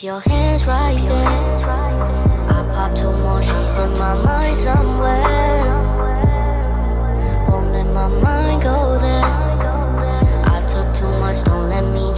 your hands right there. I pop two more, she's in my mind somewhere. Won't let my mind go there. I took too much, don't let me